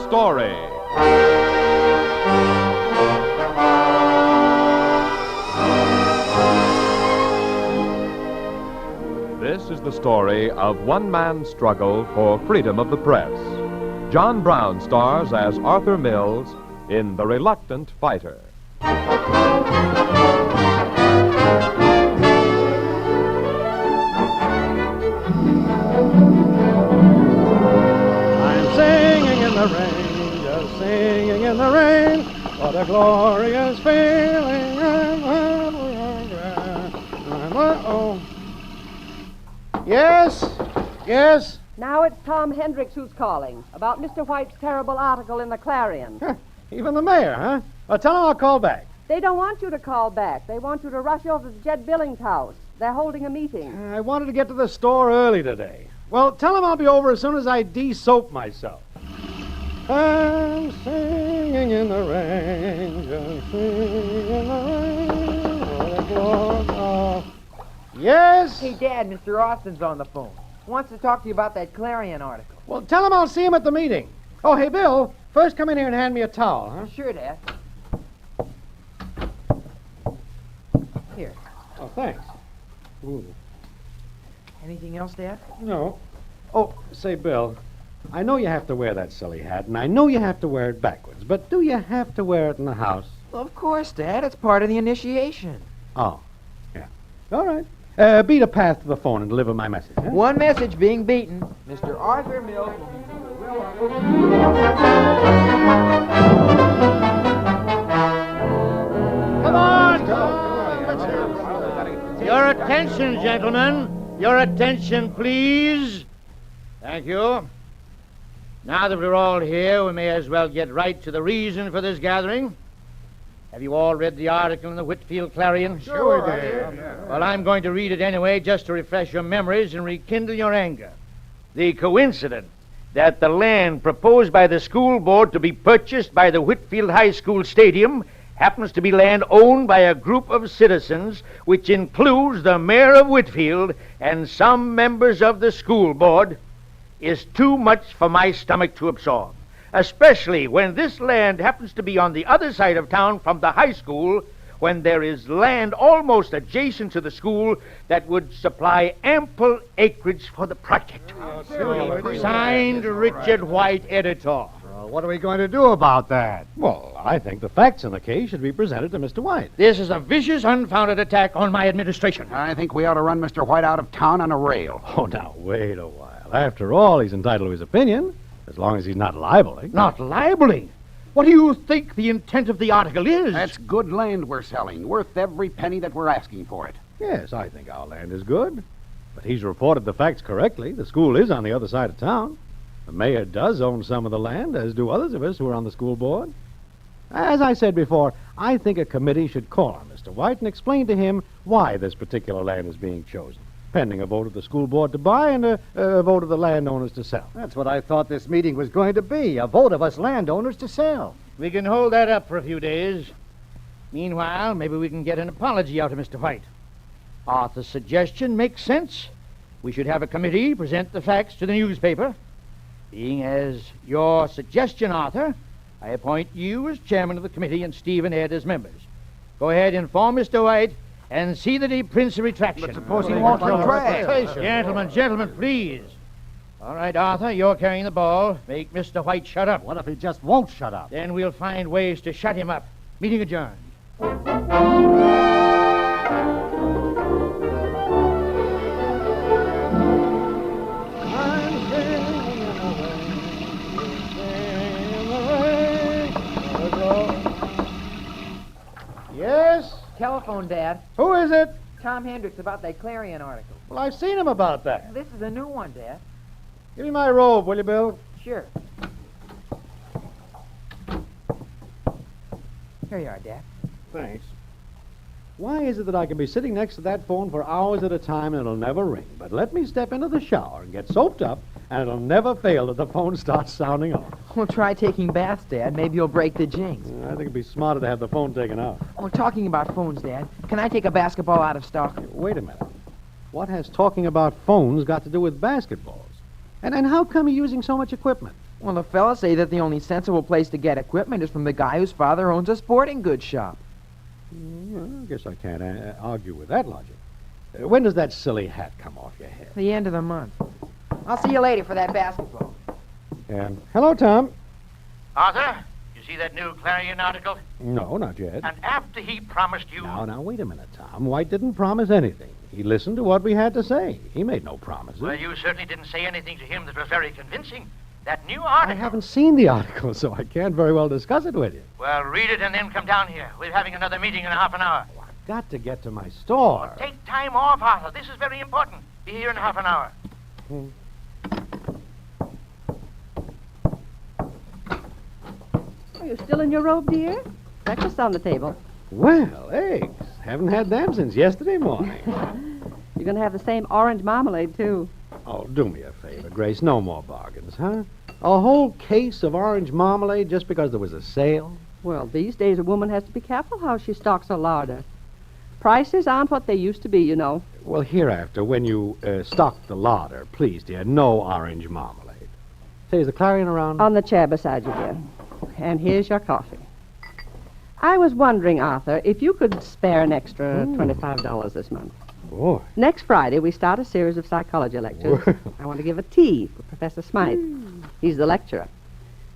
story. This is the story of one man's struggle for freedom of the press. John Brown stars as Arthur Mills in The Reluctant Fighter. Singing in the rain, just singing in the rain, what a glorious feeling. Oh. Yes? Now it's Tom Hendricks who's calling about Mr. White's terrible article in the Clarion. Even the mayor, huh? Well, tell him I'll call back. They don't want you to call back. They want you to rush over to Jed Billings' house. They're holding a meeting. I wanted to get to the store early today. Well, tell him I'll be over as soon as I de-soap myself. I'm singing in the rain, just singing in the rain. What a glory. Yes? Hey, Dad, Mr. Austin's on the phone. He wants to talk to you about that Clarion article. Well, tell him I'll see him at the meeting. Oh, hey, Bill, first come in here and hand me a towel, huh? Sure, Dad. Here. Oh, thanks. Ooh. Anything else, Dad? No. Oh, say, Bill, I know you have to wear that silly hat, and I know you have to wear it backwards, but do you have to wear it in the house? Well, of course, Dad. It's part of the initiation. Oh, yeah. All right. Beat a path to the phone and deliver my message, huh? One message being beaten. Mr. Arthur Mills will be Come on! Your attention, gentlemen. Your attention, please. Thank you. Now that we're all here, we may as well get right to the reason for this gathering. Have you all read the article in the Whitfield Clarion? Sure, we did. Well, I'm going to read it anyway, just to refresh your memories and rekindle your anger. The coincidence that the land proposed by the school board to be purchased by the Whitfield High School Stadium happens to be land owned by a group of citizens, which includes the mayor of Whitfield and some members of the school board, is too much for my stomach to absorb, especially when this land happens to be on the other side of town from the high school, when there is land almost adjacent to the school that would supply ample acreage for the project. Signed, Richard White, editor. What are we going to do about that? Well, I think the facts in the case should be presented to Mr. White. This is a vicious, unfounded attack on my administration. I think we ought to run Mr. White out of town on a rail. Oh, now, wait a while. After all, he's entitled to his opinion, as long as he's not libeling. Not libeling? What do you think the intent of the article is? That's good land we're selling, worth every penny that we're asking for it. Yes, I think our land is good. But he's reported the facts correctly. The school is on the other side of town. The mayor does own some of the land, as do others of us who are on the school board. As I said before, I think a committee should call on Mr. White and explain to him why this particular land is being chosen, pending a vote of the school board to buy and a vote of the landowners to sell. That's what I thought this meeting was going to be, a vote of us landowners to sell. We can hold that up for a few days. Meanwhile, maybe we can get an apology out of Mr. White. Arthur's suggestion makes sense. We should have a committee present the facts to the newspaper. Being as your suggestion, Arthur, I appoint you as chairman of the committee and Steve and Ed as members. Go ahead, inform Mr. White, and see that he prints a retraction. But suppose he won't retract. Gentlemen, please. All right, Arthur, you're carrying the ball. Make Mr. White shut up. What if he just won't shut up? Then we'll find ways to shut him up. Meeting adjourned. Yes? Telephone, Dad. Who is it? Tom Hendricks about that Clarion article. Well, I've seen him about that. This is a new one, Dad. Give me my robe, will you, Bill? Sure. Here you are, Dad. Thanks. Why is it that I can be sitting next to that phone for hours at a time and it'll never ring? But let me step into the shower and get soaped up, and it'll never fail that the phone starts sounding off. Well, try taking baths, Dad. Maybe you'll break the jinx. I think it'd be smarter to have the phone taken out. Oh, talking about phones, Dad. Can I take a basketball out of stock? Wait a minute. What has talking about phones got to do with basketballs? And how come you're using so much equipment? Well, the fellas say that the only sensible place to get equipment is from the guy whose father owns a sporting goods shop. I guess I can't argue with that logic. When does that silly hat come off your head? The end of the month. I'll see you later for that basketball. Hello, Tom. Arthur, you see that new Clarion article? No, not yet. And after he promised you... Now, wait a minute, Tom. White didn't promise anything. He listened to what we had to say. He made no promises. Well, you certainly didn't say anything to him that was very convincing. That new article... I haven't seen the article, so I can't very well discuss it with you. Well, read it and then come down here. We're having another meeting in a half an hour. Oh, I've got to get to my store. Take time off, Arthur. This is very important. Be here in half an hour. Are you still in your robe, dear? Breakfast on the table. Well, eggs. Haven't had them since yesterday morning. You're going to have the same orange marmalade, too. Oh, do me a favor, Grace. No more bargains, huh? A whole case of orange marmalade just because there was a sale? Well, these days a woman has to be careful how she stocks her larder. Prices aren't what they used to be, you know. Well, hereafter, when you stock the larder, please, dear, no orange marmalade. Say, is the Clarion around? On the chair beside you, dear. And here's your coffee. I was wondering, Arthur, if you could spare an extra $25 this month. Boy. Next Friday, we start a series of psychology lectures. Well. I want to give a tea for Professor Smythe. He's the lecturer.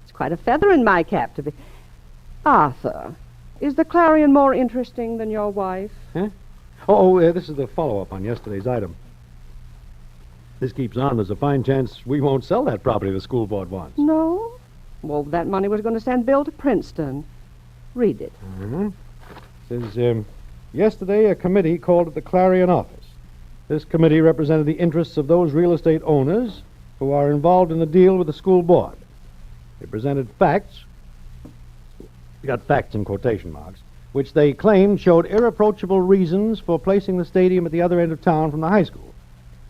It's quite a feather in my cap to be... Arthur, is the Clarion more interesting than your wife? Huh? This is the follow-up on yesterday's item. This keeps on. There's a fine chance we won't sell that property the school board wants. No? Well, that money was going to send Bill to Princeton. Read it. Says, yesterday a committee called at the Clarion office. This committee represented the interests of those real estate owners who are involved in the deal with the school board. They presented facts, we got facts in quotation marks, which they claimed showed irreproachable reasons for placing the stadium at the other end of town from the high school.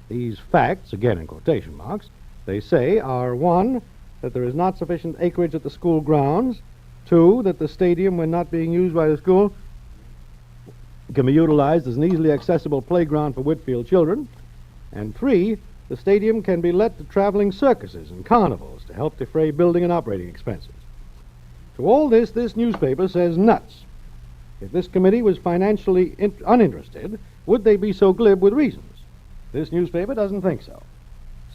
These facts, again in quotation marks, they say are 1, that there is not sufficient acreage at the school grounds, 2, that the stadium, when not being used by the school, can be utilized as an easily accessible playground for Whitfield children, and 3, the stadium can be let to traveling circuses and carnivals to help defray building and operating expenses. To all this newspaper says nuts. If this committee was financially uninterested, would they be so glib with reasons? This newspaper doesn't think so.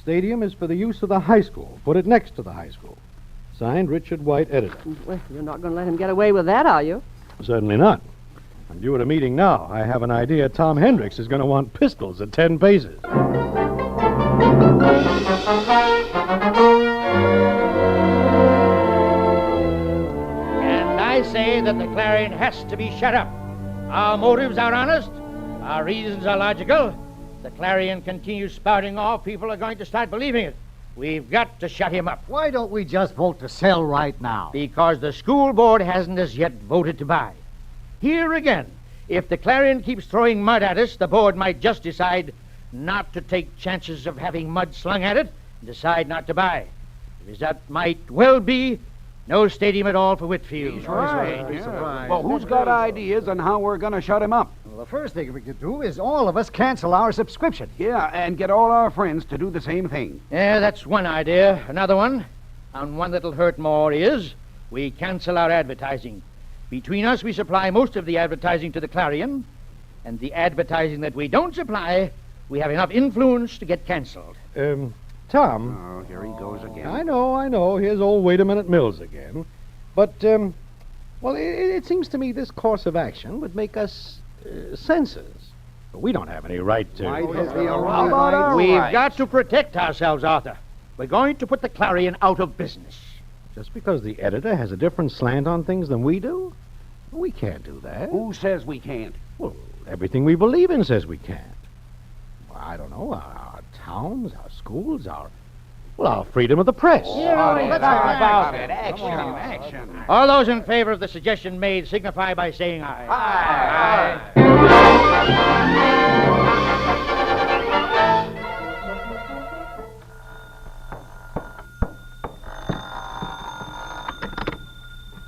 Stadium is for the use of the high school. Put it next to the high school. Signed, Richard White, editor. Well, you're not going to let him get away with that, are you? Certainly not. I'm due at a meeting now. I have an idea Tom Hendricks is going to want pistols at 10 paces. And I say that the Clarion has to be shut up. Our motives are honest. Our reasons are logical. The Clarion continues spouting off. People are going to start believing it. We've got to shut him up. Why don't we just vote to sell right now? Because the school board hasn't as yet voted to buy. Here again, if the Clarion keeps throwing mud at us, the board might just decide not to take chances of having mud slung at it and decide not to buy. Because that might well be no stadium at all for Whitfield. Well, who's got ideas on how we're going to shut him up? Well, the first thing we could do is all of us cancel our subscription. Yeah, and get all our friends to do the same thing. Yeah, that's one idea. Another one, and one that'll hurt more, is we cancel our advertising. Between us, we supply most of the advertising to the Clarion, and the advertising that we don't supply, we have enough influence to get canceled. Tom. Oh, here he goes again. I know. Here's old wait-a-minute Mills again. But, it seems to me this course of action would make us censors. But we don't have any right to... We've got to protect ourselves, Arthur. We're going to put the Clarion out of business. Just because the editor has a different slant on things than we do? We can't do that. Who says we can't? Well, everything we believe in says we can't. Well, I don't know, our towns, our schools, our freedom of the press. Let's talk about it. Action. All those in favor of the suggestion made signify by saying aye. Aye.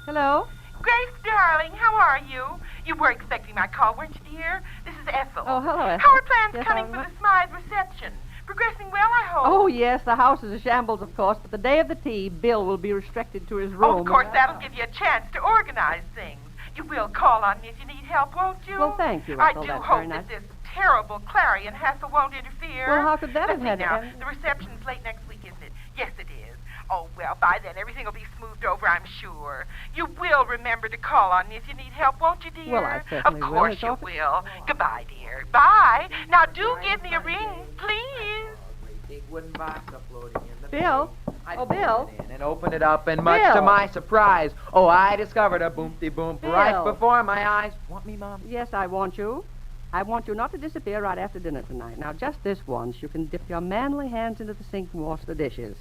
Hello? Grace, darling, how are you? You were expecting my call, weren't you, dear? This is Ethel. Oh, hello, Ethel. How are plans Yes, coming all for right. the Smythe reception? Progressing well, I hope. Oh, yes, the house is a shambles, of course, but the day of the tea, Bill will be restricted to his room. Oh, of course, that'll give you a chance to organize things. You will call on me if you need help, won't you? Well, thank you, I Ethel. do That's hope very nice. that this terrible Clarion hassle won't interfere. Well, how could that Let's have see had- now. The reception's late next week, isn't it? Yes, it is. Oh, well, by then everything will be smoothed over, I'm sure. You will remember to call on me if you need help, won't you, dear? Well, I certainly Of will. course It's you awful- will. Goodbye, dear. Bye. Now, do give me a ring, please. Big wooden box uploading in the Bill? I Oh, Bill? put it in and opened it up, and much to Bill. my surprise, I discovered a boom-de-boom right Bill. before my eyes. Want me, Mom? Yes, I want you. I want you not to disappear right after dinner tonight. Now, just this once, you can dip your manly hands into the sink and wash the dishes,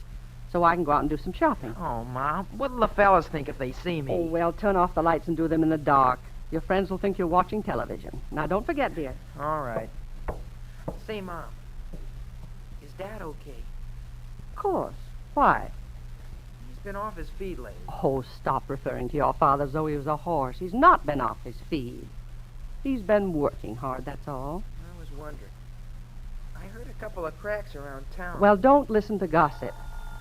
so I can go out and do some shopping. Oh, Mom, what'll the fellas think if they see me? Oh, well, turn off the lights and do them in the dark. Your friends will think you're watching television. Now, don't forget, dear. All right. Say, Mom, is Dad okay? Of course. Why? He's been off his feed lately. Oh, stop referring to your father as though he was a horse. He's not been off his feed. He's been working hard, that's all. I was wondering. I heard a couple of cracks around town. Well, don't listen to gossip.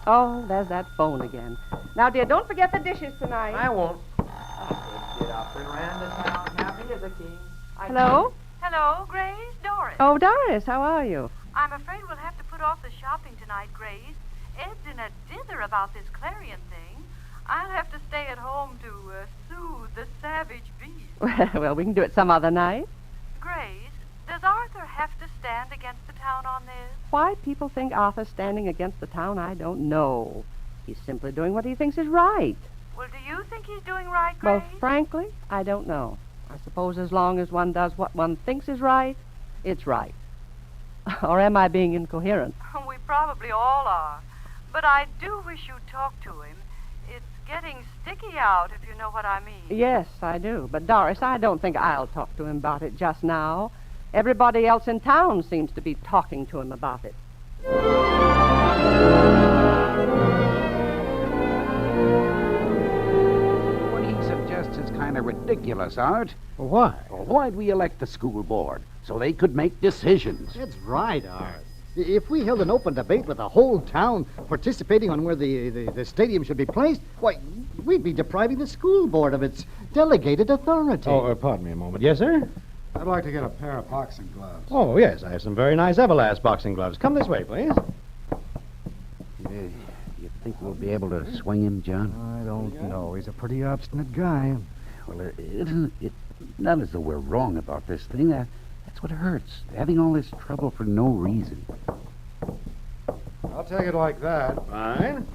Oh, there's that phone again. Now, dear, don't forget the dishes tonight. I won't. I get up and ran the town happy as a king. Hello? Hello, Grace? Doris. Oh, Doris, how are you? I'm afraid we'll have to put off the shopping tonight, Grace. Ed's in a dither about this Clarion thing. I'll have to stay at home to soothe the savage beast. Well, we can do it some other night. Grace, does Arthur have to stand against the town on this? Why people think Arthur's standing against the town, I don't know. He's simply doing what he thinks is right. Well, do you think he's doing right, Well, Grace? frankly, I don't know. I suppose as long as one does what one thinks is right, it's right. Or am I being incoherent? We probably all are. But I do wish you'd talk to him. It's getting sticky out, if you know what I mean. Yes, I do. But, Doris, I don't think I'll talk to him about it just now. Everybody else in town seems to be talking to him about it. What he suggests is kind of ridiculous, Art. Why? Well, why'd we elect the school board? So they could make decisions. That's right, Art. If we held an open debate with the whole town participating on where the stadium should be placed, why, we'd be depriving the school board of its delegated authority. Oh, pardon me a moment. Yes, sir? I'd like to get a pair of boxing gloves. Oh, yes, I have some very nice Everlast boxing gloves. Come this way, please. You think we'll be able to swing him, John? I don't know. He's a pretty obstinate guy. Well, it's not as though we're wrong about this thing. That's what hurts. Having all this trouble for no reason. I'll take it like that. Fine.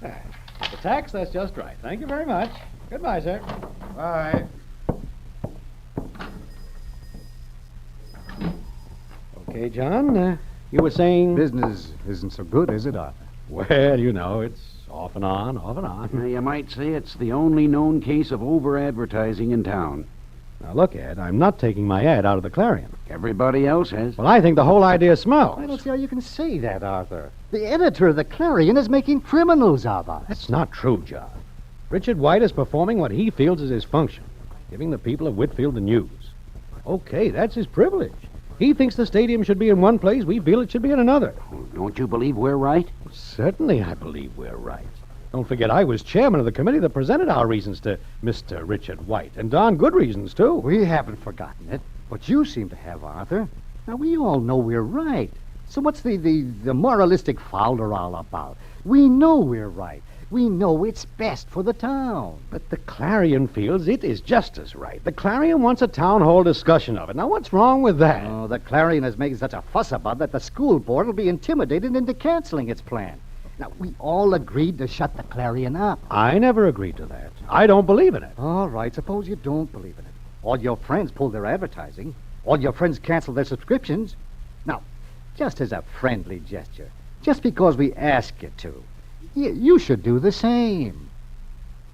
The tax, that's just right. Thank you very much. Goodbye, sir. Bye. Okay, John, you were saying... Business isn't so good, is it, Arthur? Well, you know, it's off and on, off and on. Now, you might say it's the only known case of over-advertising in town. Now, look, Ed, I'm not taking my ad out of the Clarion. Everybody else has. Well, I think the whole idea smells. I don't see how you can say that, Arthur. The editor of the Clarion is making criminals of us. That's not true, John. Richard White is performing what he feels is his function, giving the people of Whitfield the news. Okay, that's his privilege. He thinks the stadium should be in one place. We feel it should be in another. Don't you believe we're right? Certainly I believe we're right. Don't forget, I was chairman of the committee that presented our reasons to Mr. Richard White, and darn good reasons, too. We haven't forgotten it, but you seem to have, Arthur. Now, we all know we're right. So what's the moralistic fouler all about? We know we're right. We know it's best for the town. But the Clarion feels it is just as right. The Clarion wants a town hall discussion of it. Now, what's wrong with that? Oh, the Clarion is making such a fuss about it that the school board will be intimidated into canceling its plan. Now, we all agreed to shut the Clarion up. I never agreed to that. I don't believe in it. All right, suppose you don't believe in it. All your friends pulled their advertising. All your friends canceled their subscriptions. Now, just as a friendly gesture, just because we ask you to, you should do the same.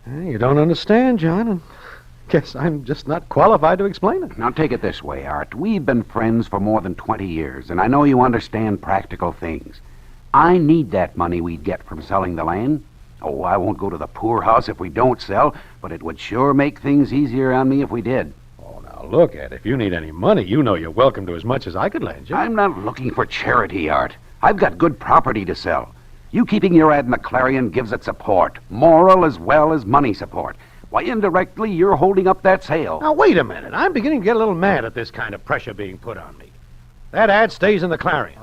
You don't understand, John, and guess I'm just not qualified to explain it. Now, take it this way, Art. We've been friends for more than 20 years, and I know you understand practical things. I need that money we'd get from selling the land. Oh, I won't go to the poorhouse if we don't sell, but it would sure make things easier on me if we did. Oh, now, Now, look, Ed, if you need any money, you know you're welcome to as much as I could lend you. I'm not looking for charity, Art. I've got good property to sell. You keeping your ad in the Clarion gives it support, moral as well as money support. Why, indirectly, you're holding up that sale. Now, wait a minute. I'm beginning to get a little mad at this kind of pressure being put on me. That ad stays in the Clarion.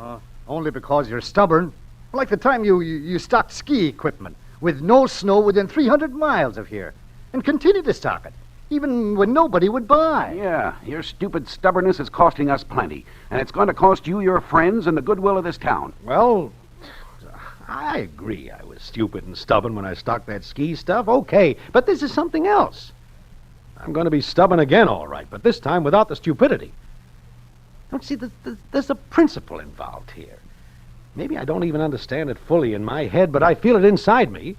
Only because you're stubborn. Like the time you stocked ski equipment with no snow within 300 miles of here. And continue to stock it, even when nobody would buy. Yeah, your stupid stubbornness is costing us plenty. And it's going to cost you your friends and the goodwill of this town. Well, I agree I was stupid and stubborn when I stocked that ski stuff. Okay, but this is something else. I'm going to be stubborn again, all right, but this time without the stupidity. Don't see, there's a principle involved here. Maybe I don't even understand it fully in my head, but I feel it inside me.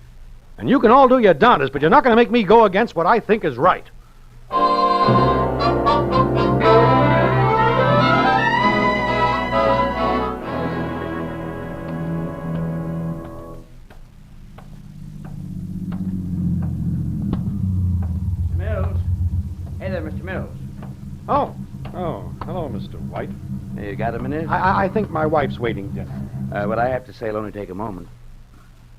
And you can all do your darndest, but you're not going to make me go against what I think is right. Mills. Hey there, Mr. Mills. Oh, hello, Mr. White. You got a minute? I think my wife's waiting dinner. What I have to say will only take a moment.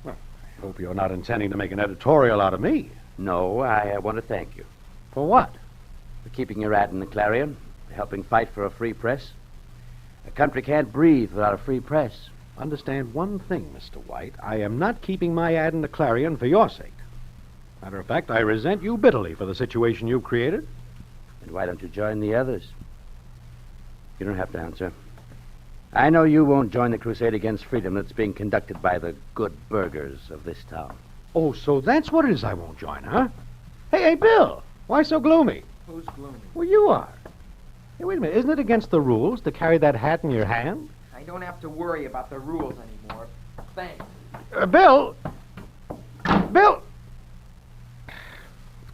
Well, I hope you're not intending to make an editorial out of me. No, I want to thank you For what? for keeping your ad in the Clarion, for helping fight for a free press. A country can't breathe without a free press. Understand one thing, Mr. White. I am not keeping my ad in the Clarion for your sake. Matter of fact, I resent you bitterly for the situation you've created. And why don't you join the others? You don't have to answer. I know you won't join the crusade against freedom that's being conducted by the good burghers of this town. Oh, so that's what it is I won't join, huh? Hey, Bill, why so gloomy? Who's gloomy? Well, you are. Hey, wait a minute. Isn't it against the rules to carry that hat in your hand? I don't have to worry about the rules anymore. Thanks. Bill! Bill!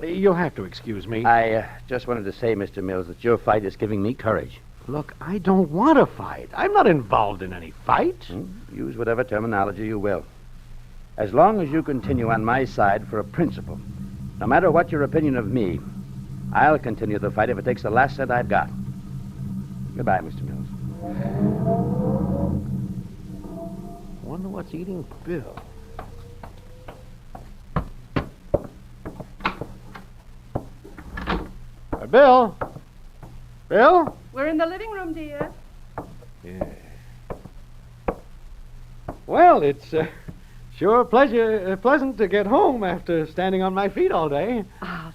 You'll have to excuse me. I just wanted to say, Mr. Mills, that your fight is giving me courage. Look, I don't want to fight. I'm not involved in any fight. Use whatever terminology you will. As long as you continue on my side for a principle, no matter what your opinion of me, I'll continue the fight if it takes the last cent I've got. Goodbye, Mr. Mills. Wonder what's eating Bill. Bill? Bill? We're in the living room, dear. Yeah. Well, it's sure pleasant to get home after standing on my feet all day.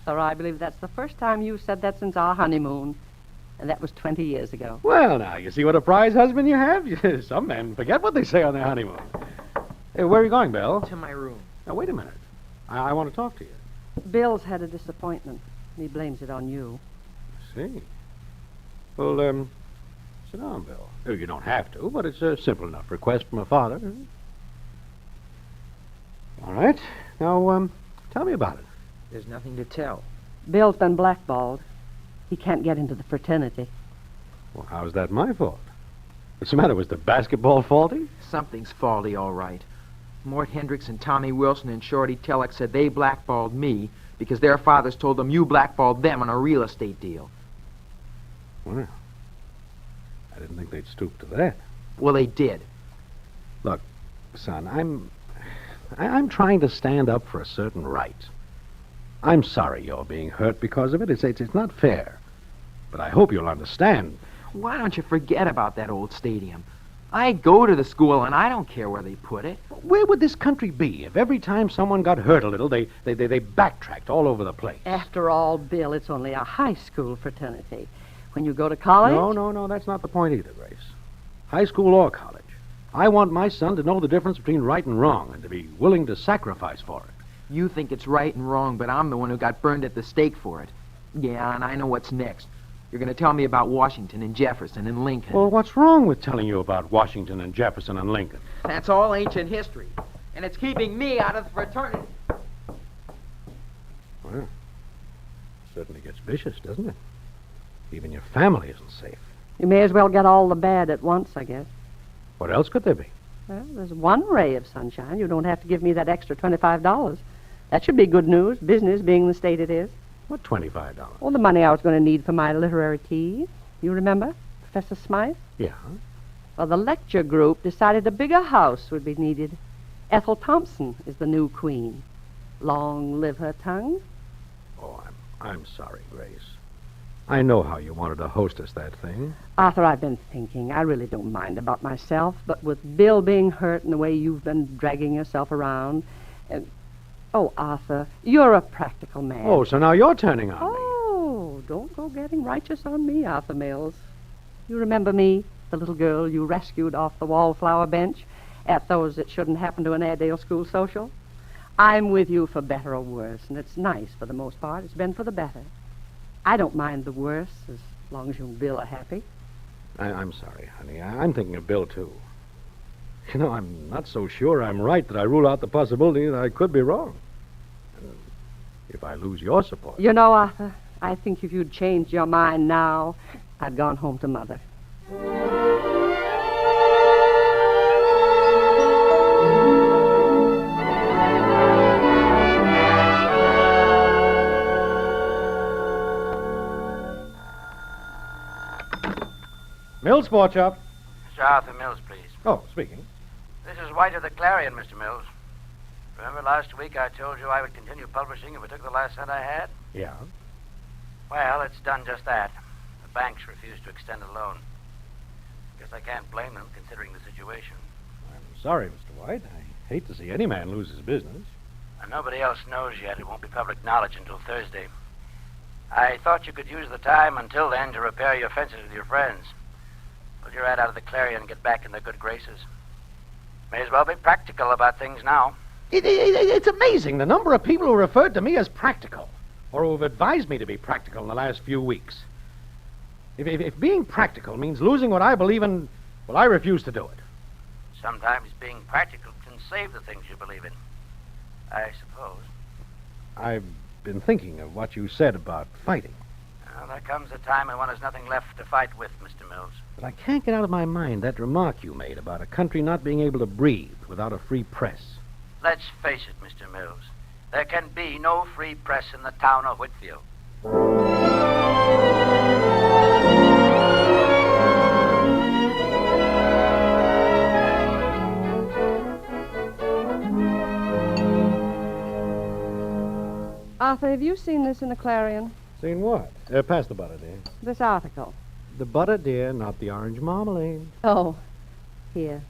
Sir, I believe that's the first time you've said that since our honeymoon. And that was 20 years ago. Well, now, you see what a prize husband you have? Some men forget what they say on their honeymoon. Hey, where are you going, Bill? To my room. Now, wait a minute. I want to talk to you. Bill's had a disappointment. He blames it on you. I see. Well, sit down, Bill. Oh, you don't have to, but it's a simple enough request from a father. All right. Now, tell me about it. There's nothing to tell. Bill's been blackballed. He can't get into the fraternity. Well, how's that my fault? What's the matter? Was the basketball faulty? Something's faulty, all right. Mort Hendricks and Tommy Wilson and Shorty Telek said they blackballed me because their fathers told them you blackballed them on a real estate deal. Well, I didn't think they'd stoop to that. Well, they did. Look, son, I'm trying to stand up for a certain right. I'm sorry you're being hurt because of it. It's not fair. But I hope you'll understand. Why don't you forget about that old stadium? I go to the school, and I don't care where they put it. Where would this country be if every time someone got hurt a little, they backtracked all over the place? After all, Bill, it's only a high school fraternity. When you go to college... No, that's not the point either, Grace. High school or college. I want my son to know the difference between right and wrong and to be willing to sacrifice for it. You think it's right and wrong, but I'm the one who got burned at the stake for it. Yeah, and I know what's next. You're going to tell me about Washington and Jefferson and Lincoln. Well, what's wrong with telling you about Washington and Jefferson and Lincoln? That's all ancient history. And it's keeping me out of the fraternity. Well, it certainly gets vicious, doesn't it? Even your family isn't safe. You may as well get all the bad at once, I guess. What else could there be? Well, there's one ray of sunshine. You don't have to give me that extra $25. That should be good news, business being the state it is. What, $25? All the money I was going to need for my literary tea. You remember, Professor Smythe? Yeah. Well, the lecture group decided a bigger house would be needed. Ethel Thompson is the new queen. Long live her tongue. Oh, I'm sorry, Grace. I know how you wanted to hostess that thing. Arthur, I've been thinking. I really don't mind about myself, but with Bill being hurt and the way you've been dragging yourself around... Oh, Arthur, you're a practical man. Oh, so now you're turning on me. Oh, don't go getting righteous on me, Arthur Mills. You remember me, the little girl you rescued off the wallflower bench at those that shouldn't happen to an Airedale school social? I'm with you for better or worse, and it's nice for the most part. It's been for the better. I don't mind the worse as long as you and Bill are happy. I'm sorry, honey. I'm thinking of Bill, too. You know, I'm not so sure I'm right that I rule out the possibility that I could be wrong. And if I lose your support... You know, Arthur, I think if you'd changed your mind now, I'd gone home to Mother. Mills Sport Shop. Mr. Arthur Mills, please. Oh, speaking. This is White of the Clarion, Mr. Mills. Remember last week I told you I would continue publishing if I took the last cent I had? Yeah? Well, it's done just that. The banks refused to extend a loan. Guess I can't blame them, considering the situation. I'm sorry, Mr. White. I hate to see any man lose his business. And nobody else knows yet. It won't be public knowledge until Thursday. I thought you could use the time until then to repair your fences with your friends. Pull your ad out of the Clarion and get back in their good graces. May as well be practical about things now. It's amazing the number of people who referred to me as practical, or who have advised me to be practical in the last few weeks. If being practical means losing what I believe in, well, I refuse to do it. Sometimes being practical can save the things you believe in. I suppose. I've been thinking of what you said about fighting. Well, there comes a time when one has nothing left to fight with, Mr. Mills. But I can't get out of my mind that remark you made about a country not being able to breathe without a free press. Let's face it, Mr. Mills. There can be no free press in the town of Whitfield. Arthur, have you seen this in the Clarion? Seen what? Pass the butter, dear. This article. The butter, dear, not the orange marmalade. Oh, here.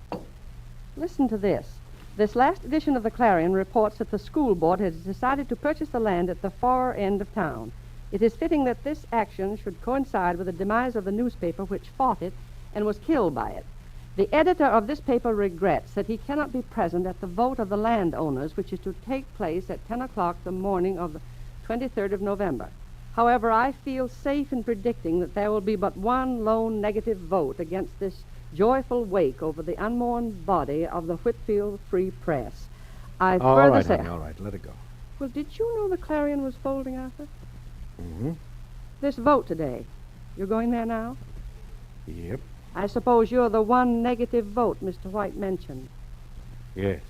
Listen to this. This last edition of the Clarion reports that the school board has decided to purchase the land at the far end of town. It is fitting that this action should coincide with the demise of the newspaper which fought it and was killed by it. The editor of this paper regrets that he cannot be present at the vote of the landowners, which is to take place at 10 o'clock the morning of the 23rd of November. However, I feel safe in predicting that there will be but one lone negative vote against this joyful wake over the unmourned body of the Whitfield Free Press. I further say... All right, let it go. Well, did you know the Clarion was folding, Arthur? Mm-hmm. This vote today. You're going there now? Yep. I suppose you're the one negative vote Mr. White mentioned. Yes.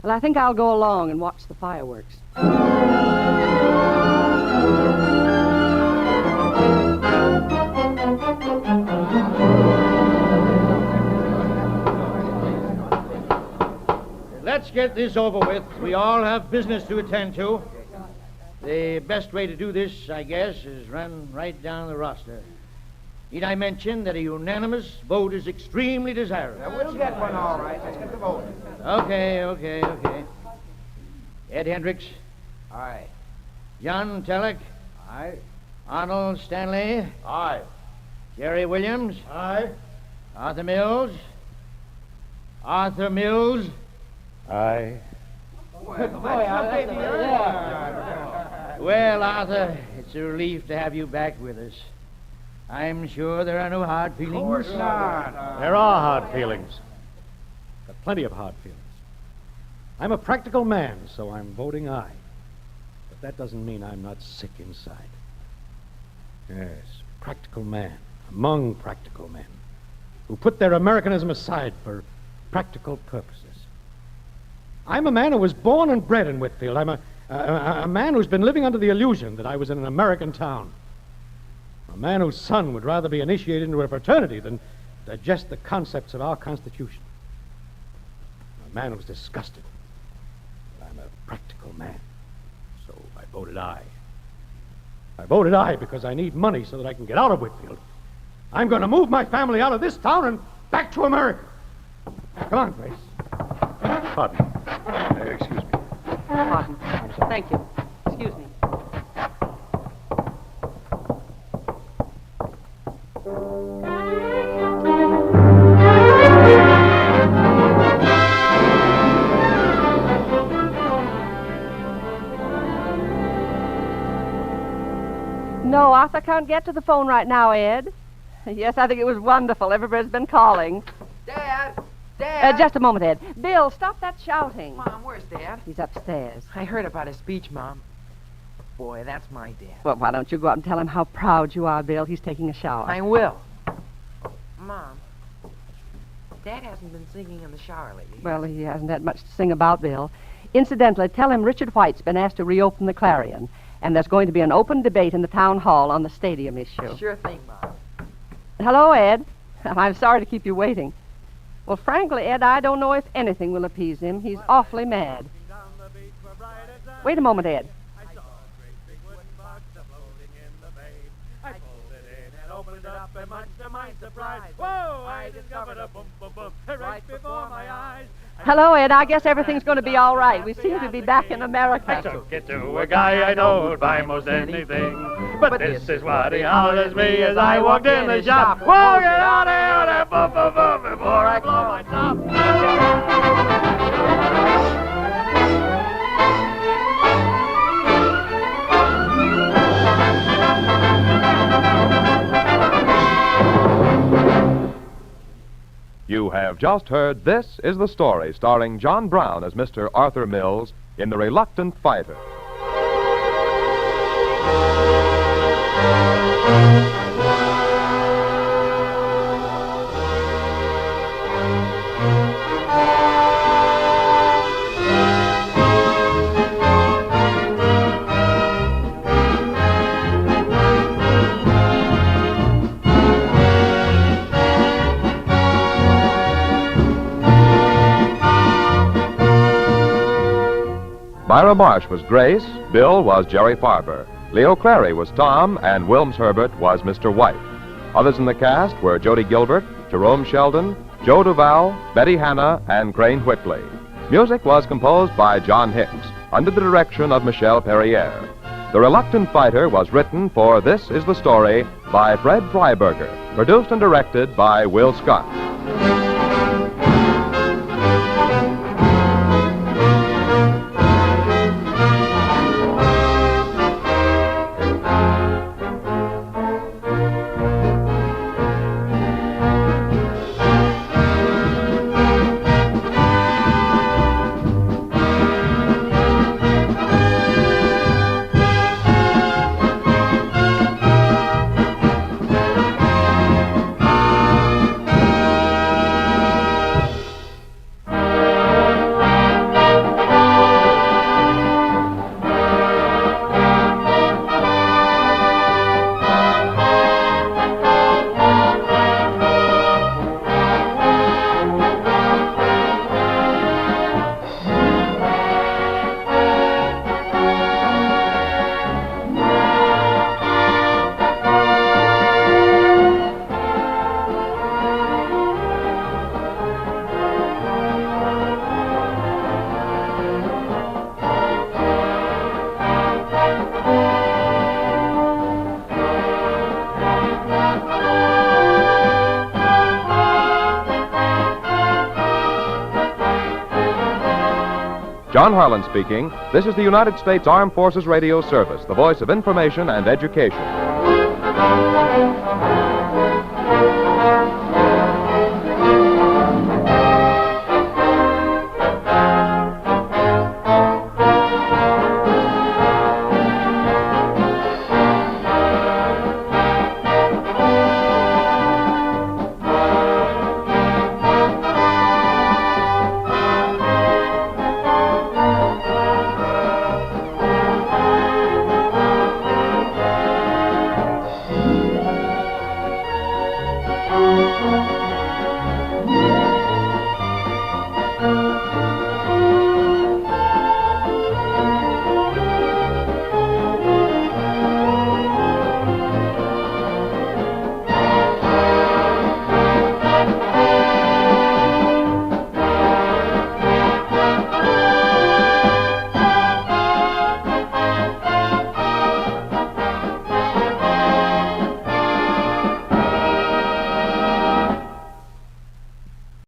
Well, I think I'll go along and watch the fireworks. Let's get this over with. We all have business to attend to. The best way to do this, I guess, is run right down the roster. Need I mention that a unanimous vote is extremely desirable? We'll get one all right. Let's get the vote. Okay. Ed Hendricks. Aye. John Telleck. Aye. Arnold Stanley. Aye. Jerry Williams. Aye. Arthur Mills. Arthur Mills. Aye. Well, Arthur, it's a relief to have you back with us. I'm sure there are no hard feelings. Of course not. There are hard feelings. But plenty of hard feelings. I'm a practical man, so I'm voting aye. But that doesn't mean I'm not sick inside. Yes, practical man among practical men who put their Americanism aside for practical purposes. I'm a man who was born and bred in Whitfield. I'm A man who's been living under the illusion that I was in an American town. A man whose son would rather be initiated into a fraternity than digest the concepts of our Constitution. A man who's disgusted that I'm a practical man. So I voted aye. I voted aye because I need money so that I can get out of Whitfield. I'm going to move my family out of this town and back to America. Come on, Grace. Pardon. Excuse me. Pardon. Thank you. Excuse me. No, Arthur can't get to the phone right now, Ed. Yes, I think it was wonderful. Everybody's been calling. Dad! Dad! Just a moment, Ed. Bill, stop that shouting. Mom, where's Dad? He's upstairs. I heard about his speech, Mom. Boy, that's my dad. Well, why don't you go out and tell him how proud you are, Bill? He's taking a shower. I will. Mom, Dad hasn't been singing in the shower lately. Well, he hasn't had much to sing about, Bill. Incidentally, tell him Richard White's been asked to reopen the Clarion, and there's going to be an open debate in the town hall on the stadium issue. Sure thing, Mom. Hello, Ed. I'm sorry to keep you waiting. Well, frankly, Ed, I don't know if anything will appease him. He's awfully mad. Wait a moment, Ed. And much to my surprise, whoa, I discovered a boom, boom, boom, right before my eyes. Hello, Ed. I guess everything's going to be all right. We seem to be back in America. I took it to a guy I know who'd buy most anything. But this is what he hollered at me as I walked in the shop. Whoa, get out of here, boom, boom, boom, before I blow my top. You have just heard This Is the Story, starring John Brown as Mr. Arthur Mills in The Reluctant Fighter. Myra Marsh was Grace, Bill was Jerry Farber, Leo Clary was Tom, and Wilms Herbert was Mr. White. Others in the cast were Jody Gilbert, Jerome Sheldon, Joe Duval, Betty Hanna, and Crane Whitley. Music was composed by John Hicks, under the direction of Michelle Perrier. The Reluctant Fighter was written for This Is the Story by Fred Freiberger, produced and directed by Will Scott. John Harlan speaking. This is the United States Armed Forces Radio Service, the voice of information and education.